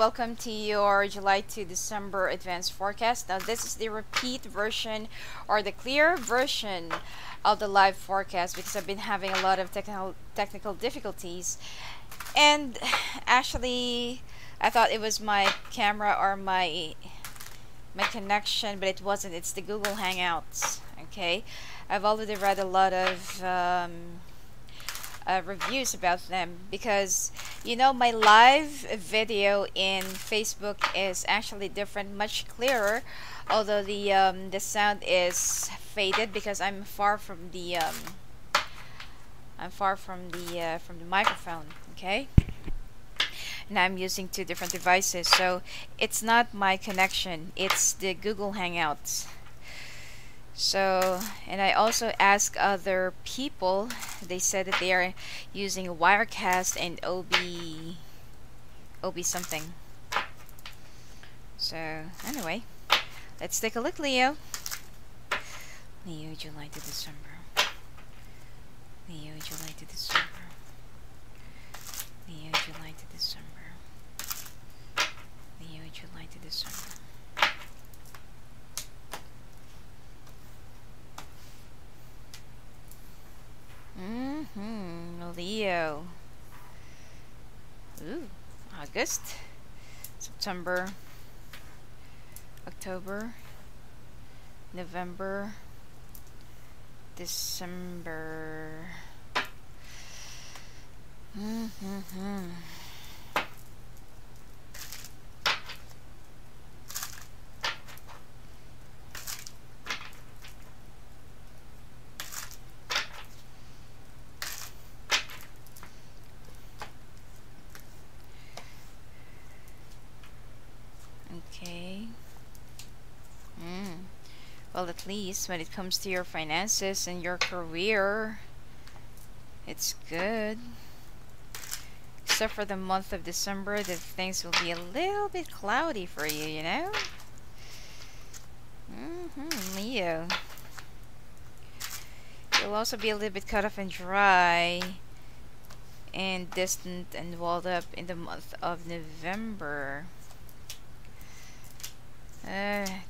welcome to your July to December advanced forecast. Now, this is the repeat version or the clear version of the live forecast because I've been having a lot of technical difficulties. And actually, I thought it was my camera or my connection, but it wasn't. It's the Google Hangouts. Okay, I've already read a lot of reviews about them because my live video in Facebook is actually different, much clearer, although the sound is faded because I'm far from the microphone. Okay, and I'm using two different devices, so it's not my connection, it's the Google Hangouts. So, and I also asked other people, they said that they are using Wirecast and OB something. So, anyway, let's take a look, Leo. Leo, July to December. Leo, July to December. Leo, July to December. Leo, July to December. Leo. Ooh, August, September, October, November, December. Okay. Well, at least when it comes to your finances and your career, it's good. Except for the month of December, that things will be a little bit cloudy for you, Leo. You'll also be a little bit cut off and dry and distant and walled up in the month of November.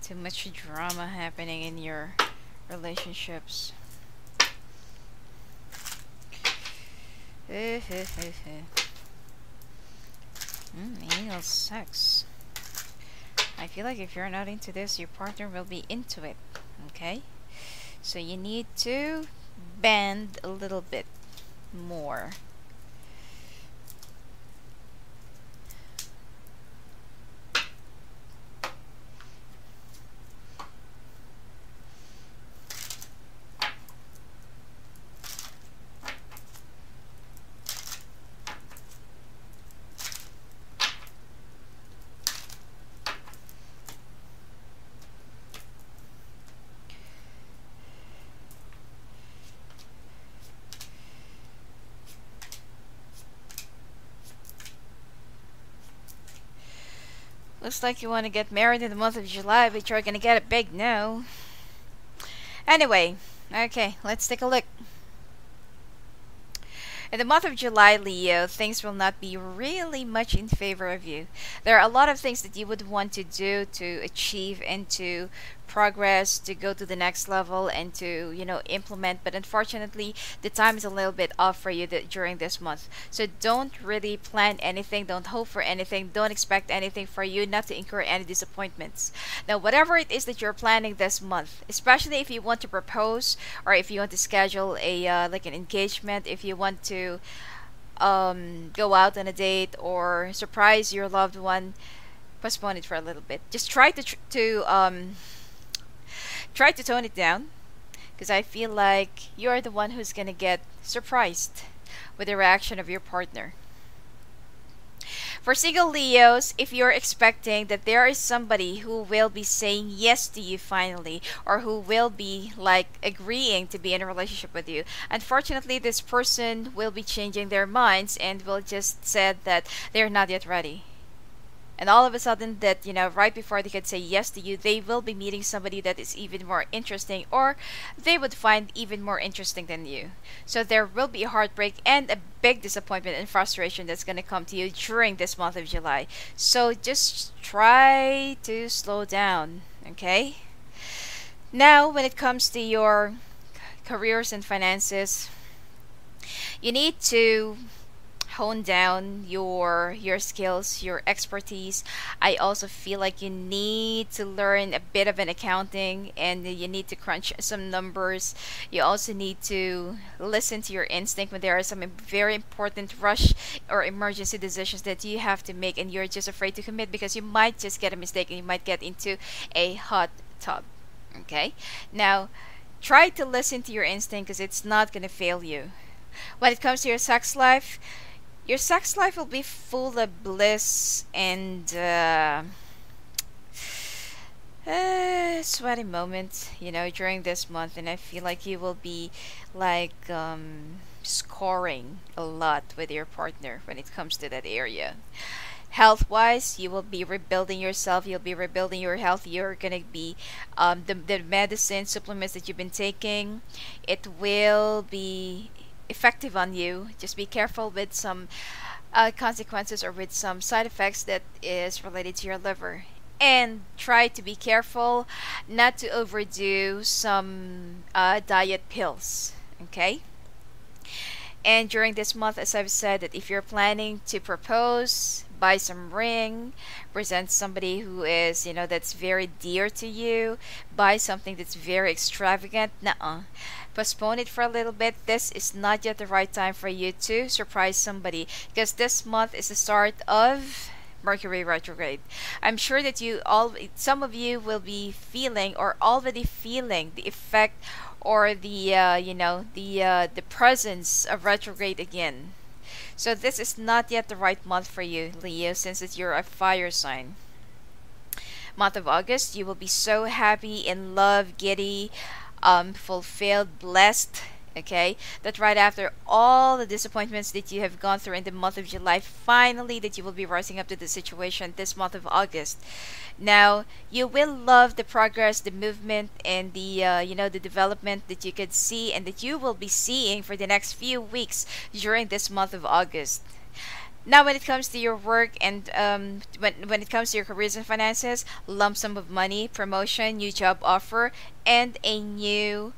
Too much drama happening in your relationships. Anal sex. I feel like if you're not into this, your partner will be into it. Okay? So you need to bend a little bit more. Looks like you want to get married in the month of July, but you're gonna get a big no. Anyway, okay, let's take a look. In the month of July, Leo, things will not be really much in favor of you. There are a lot of things that you would want to do to achieve and to progress, to go to the next level and to, implement. But unfortunately, the time is a little bit off for you during this month. So don't really plan anything. Don't hope for anything. Don't expect anything for you, not to incur any disappointments. Now, whatever it is that you're planning this month, especially if you want to propose or if you want to schedule a like an engagement, if you want to go out on a date or surprise your loved one, postpone it for a little bit. Just try to try to tone it down, because I feel like you're the one who's gonna get surprised with the reaction of your partner. For single Leos, if you're expecting that there is somebody who will be saying yes to you finally, or who will be like agreeing to be in a relationship with you, unfortunately this person will be changing their minds and will just said that they're not yet ready. And all of a sudden that, right before they could say yes to you, they will be meeting somebody that is even more interesting, or they would find even more interesting than you. So there will be a heartbreak and a big disappointment and frustration that's going to come to you during this month of July. So just try to slow down, okay? Now, when it comes to your careers and finances, you need to hone down your skills, your expertise. I also feel like you need to learn a bit of an accounting, and you need to crunch some numbers. You also need to listen to your instinct when there are some very important rush or emergency decisions that you have to make, and you're just afraid to commit because you might just get a mistake and you might get into a hot tub. Okay? Now, try to listen to your instinct because it's not going to fail you. When it comes to your sex life will be full of bliss and sweaty moments, during this month. And I feel like you will be like scoring a lot with your partner when it comes to that area. Health wise, you will be rebuilding yourself, you'll be rebuilding your health. You're gonna be the medicine supplements that you've been taking, it will be effective on you. Just be careful with some consequences or with some side effects that is related to your liver, and try to be careful not to overdo some diet pills, okay? And during this month, as I've said, that if you're planning to propose, buy some ring, present somebody who is, that's very dear to you, buy something that's very extravagant, nuh-uh. Postpone it for a little bit. This is not yet the right time for you to surprise somebody, because this month is the start of Mercury retrograde. I'm sure that some of you will be feeling or already feeling the effect or the presence of retrograde again. So this is not yet the right month for you, Leo, since you're a fire sign. Month of August, you will be so happy, in love, giddy, fulfilled, blessed. Okay, that right after all the disappointments that you have gone through in the month of July, finally that you will be rising up to the situation this month of August. Now you will love the progress, the movement, and the development that you could see and that you will be seeing for the next few weeks during this month of August. Now, when it comes to your work and when it comes to your careers and finances, lump sum of money, promotion, new job offer, and a new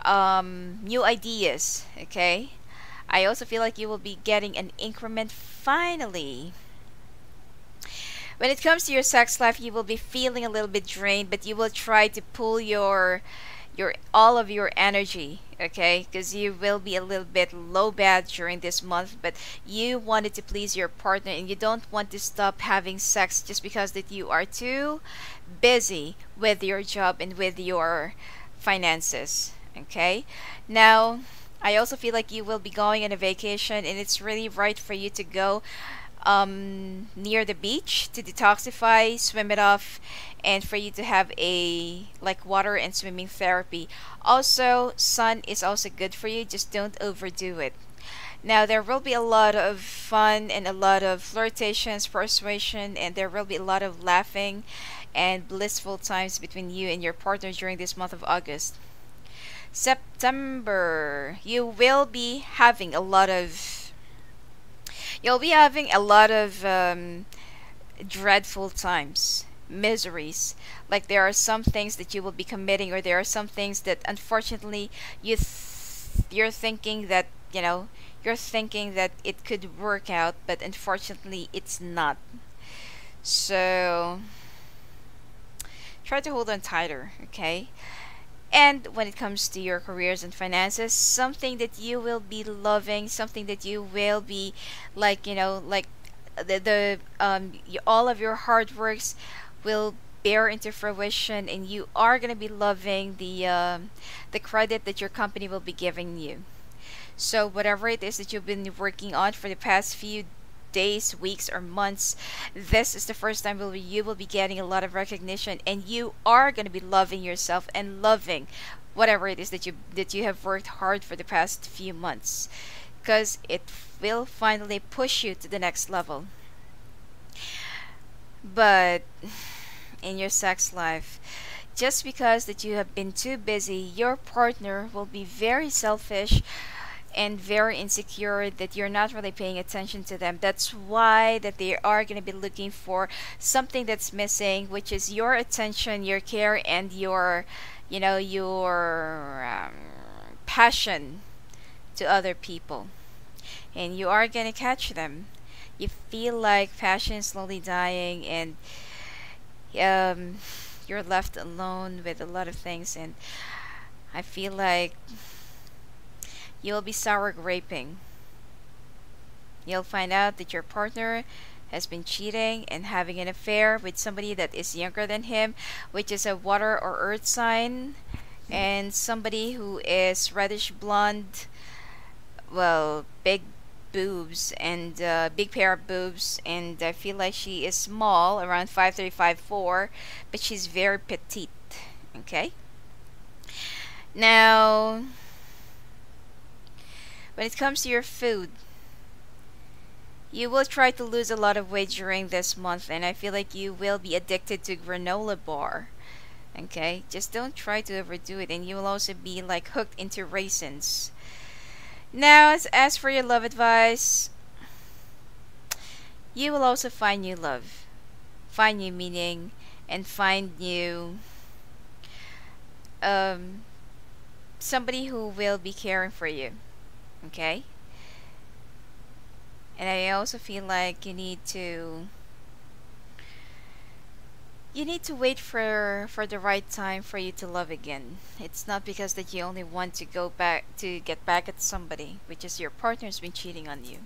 ideas. Okay, I also feel like you will be getting an increment finally. When it comes to your sex life, you will be feeling a little bit drained, but you will try to pull your all of your energy, okay, because you will be a little bit low bad during this month, but you wanted to please your partner and you don't want to stop having sex just because that you are too busy with your job and with your finances. Okay, now I also feel like you will be going on a vacation, and it's really right for you to go near the beach to detoxify, swim it off, and for you to have a like water and swimming therapy. Also, sun is also good for you, just don't overdo it. Now there will be a lot of fun and a lot of flirtations, persuasion, and there will be a lot of laughing and blissful times between you and your partner during this month of August. September, you'll be having a lot of dreadful times, miseries. Like there are some things that you will be committing, or there are some things that unfortunately you're thinking that it could work out, but unfortunately it's not. So try to hold on tighter, okay? And when it comes to your careers and finances, something that you will be loving, something that you will be like all of your hard works will bear into fruition, and you are going to be loving the credit that your company will be giving you. So whatever it is that you've been working on for the past few days, weeks, or months, this is the first time you will be getting a lot of recognition, and you are going to be loving yourself and loving whatever it is that you have worked hard for the past few months, because it will finally push you to the next level. But in your sex life, just because that you have been too busy, your partner will be very selfish and very insecure that you're not really paying attention to them. That's why that they are going to be looking for something that's missing, which is your attention, your care, and your, your passion to other people. And you are going to catch them. You feel like passion is slowly dying, and um, you're left alone with a lot of things. And I feel like you'll be sour graping. You'll find out that your partner has been cheating and having an affair with somebody that is younger than him, which is a water or earth sign, and somebody who is reddish blonde, well, big boobs and big pair of boobs, and I feel like she is small, around 5'3", 5'4", but she's very petite. Okay? Now, when it comes to your food, you will try to lose a lot of weight during this month, and I feel like you will be addicted to granola bar. Okay? Just don't try to overdo it, and you will also be like hooked into raisins. Now, as for your love advice, you will also find new love, find new meaning, and find new somebody who will be caring for you. Okay? And I also feel like you need to wait for the right time for you to love again. It's not because that you only want to go back to get back at somebody, which is your partner's been cheating on you.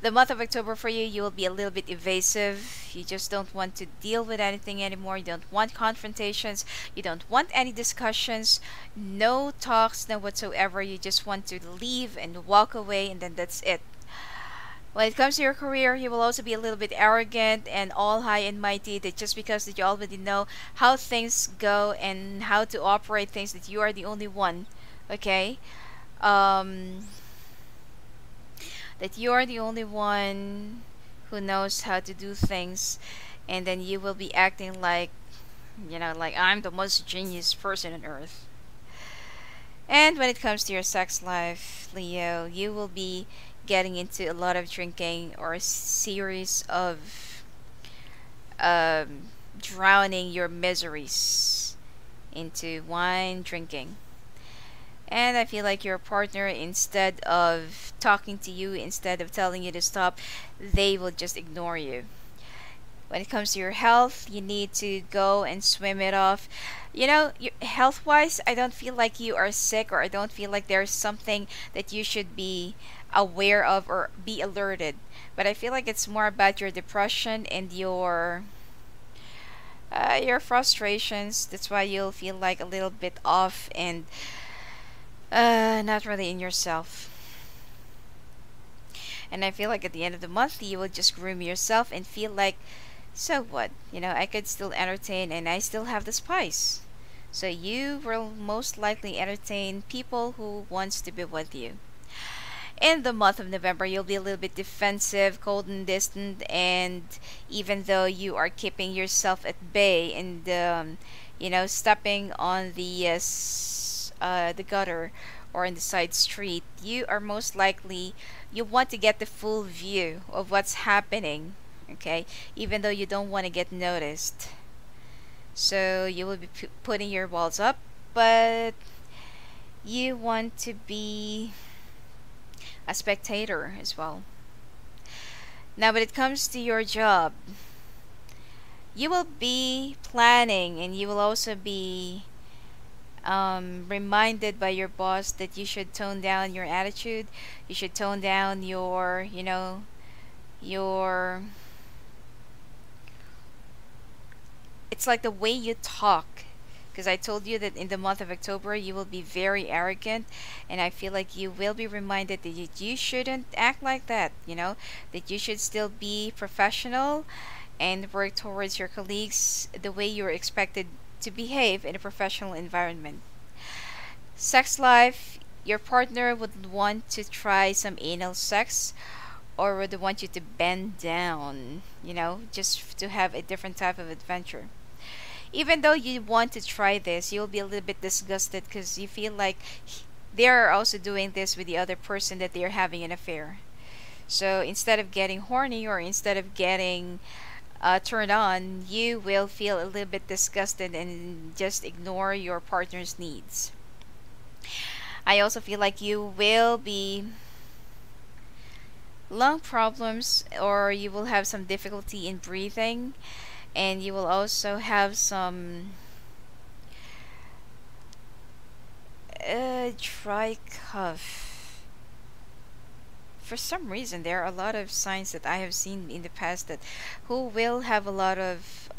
The month of October for you, you will be a little bit evasive. You just don't want to deal with anything anymore. You don't want confrontations. You don't want any discussions. No talks, no whatsoever. You just want to leave and walk away, and then that's it. When it comes to your career, you will also be a little bit arrogant and all high and mighty, that just because that you already know how things go and how to operate things, that you are the only one. Okay? That you are the only one who knows how to do things, and then you will be acting like, like I'm the most genius person on earth. And when it comes to your sex life, Leo, you will be getting into a lot of drinking or a series of drowning your miseries into wine drinking. And I feel like your partner, instead of talking to you, instead of telling you to stop, they will just ignore you. When it comes to your health, you need to go and swim it off. Health wise, I don't feel like you are sick, or I don't feel like there's something that you should be aware of or be alerted. But I feel like it's more about your depression and your frustrations. That's why you'll feel like a little bit off and not really in yourself. And I feel like at the end of the month, you will just groom yourself and feel like, so what? I could still entertain, and I still have the spice. So you will most likely entertain people who wants to be with you. In the month of November, you'll be a little bit defensive, cold and distant, and even though you are keeping yourself at bay and stepping on the gutter or in the side street, you are most likely, you want to get the full view of what's happening. Okay, even though you don't want to get noticed, so you will be putting your walls up, but you want to be a spectator as well. Now, when it comes to your job, you will be planning, and you will also be reminded by your boss that you should tone down your attitude. You should tone down your it's like the way you talk, because I told you that in the month of October you will be very arrogant, and I feel like you will be reminded that you shouldn't act like that, that you should still be professional and work towards your colleagues the way you're expected to behave in a professional environment. Sex life, your partner would want to try some anal sex, or would want you to bend down, just to have a different type of adventure. Even though you want to try this, you'll be a little bit disgusted because you feel like they're also doing this with the other person that they're having an affair. So instead of getting horny or instead of getting turned on, you will feel a little bit disgusted and just ignore your partner's needs. I also feel like you will be lung problems, or you will have some difficulty in breathing, and you will also have some dry cough. For some reason, there are a lot of signs that I have seen in the past that who will have a lot of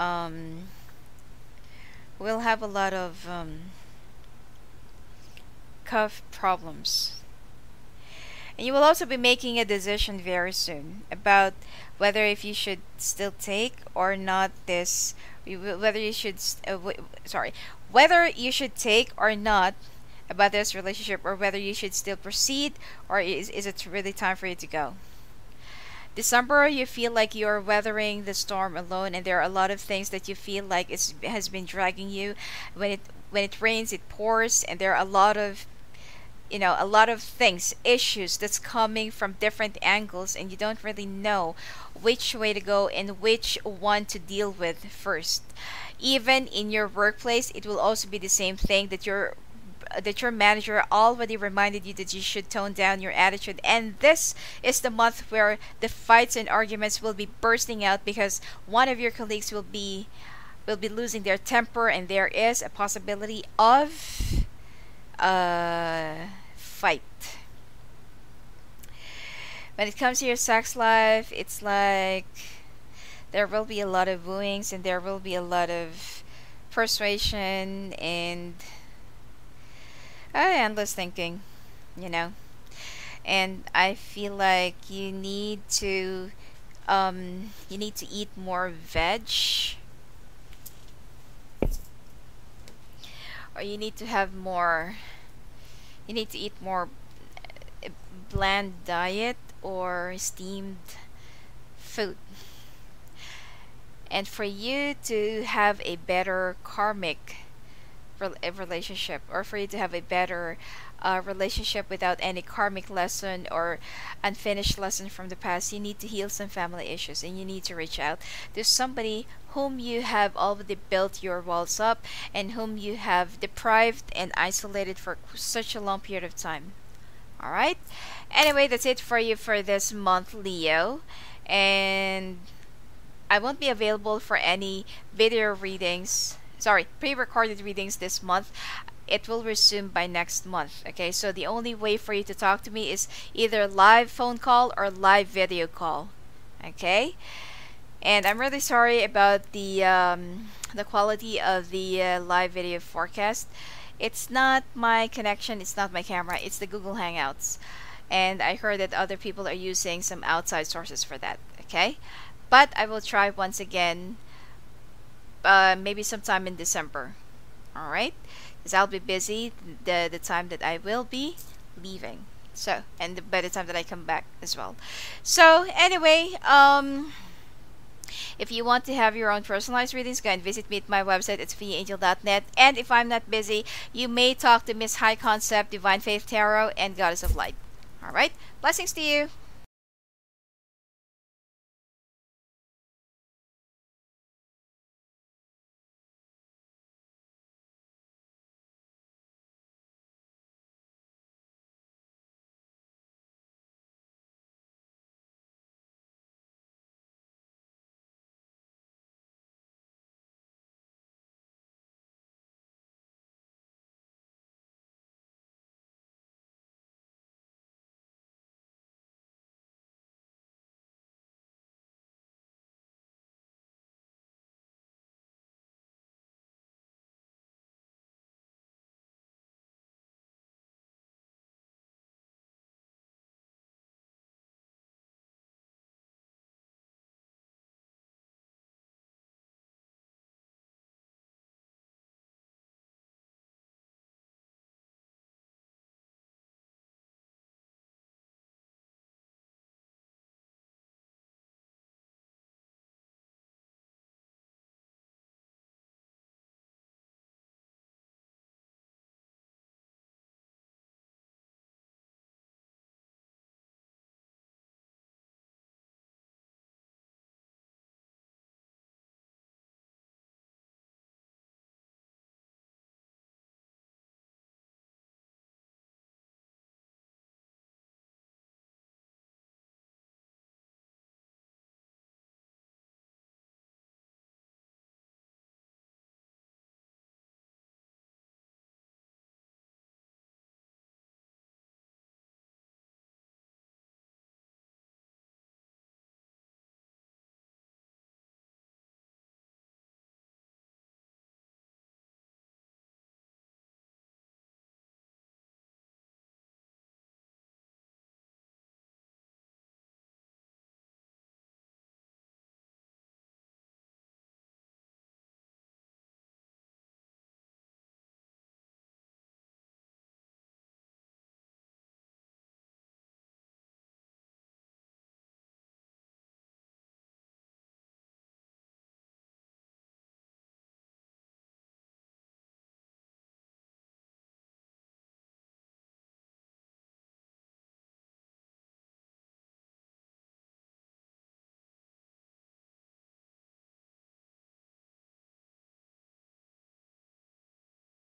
cough problems. And you will also be making a decision very soon about whether if you should still take or not this, whether you should, whether you should take or not about this relationship, or whether you should still proceed, or is it really time for you to go. December, you feel like you're weathering the storm alone, and there are a lot of things that you feel like has been dragging you. When it rains, it pours, and there are a lot of things, issues that's coming from different angles, and you don't really know which way to go and which one to deal with first. Even in your workplace, it will also be the same thing, that your manager already reminded you that you should tone down your attitude, and this is the month where the fights and arguments will be bursting out because one of your colleagues will be losing their temper, and there is a possibility of fight. When it comes to your sex life, it's like there will be a lot of wooings, and there will be a lot of persuasion and endless thinking, and I feel like you need to eat more veg, or you need to eat more bland diet or steamed food. And for you to have a better karmic relationship, or for you to have a better relationship without any karmic lesson or unfinished lesson from the past, you need to heal some family issues, and you need to reach out to somebody whom you have already built your walls up, and whom you have deprived and isolated for such a long period of time. Alright? Anyway, that's it for you for this month, Leo. And I won't be available for any video readings, pre-recorded readings this month. It will resume by next month. Okay, so the only way for you to talk to me is either live phone call or live video call. Okay, and I'm really sorry about the quality of the live video forecast. It's not my connection, it's not my camera, it's the Google Hangouts, and I heard that other people are using some outside sources for that. Okay, but I will try once again, maybe sometime in December. All right, because I'll be busy the time that I will be leaving. So, and by the time that I come back as well. So anyway, if you want to have your own personalized readings, go and visit me at my website at sophiaangel.net. And if I'm not busy, you may talk to Miss High Concept, Divine Faith Tarot, and Goddess of Light. All right, blessings to you.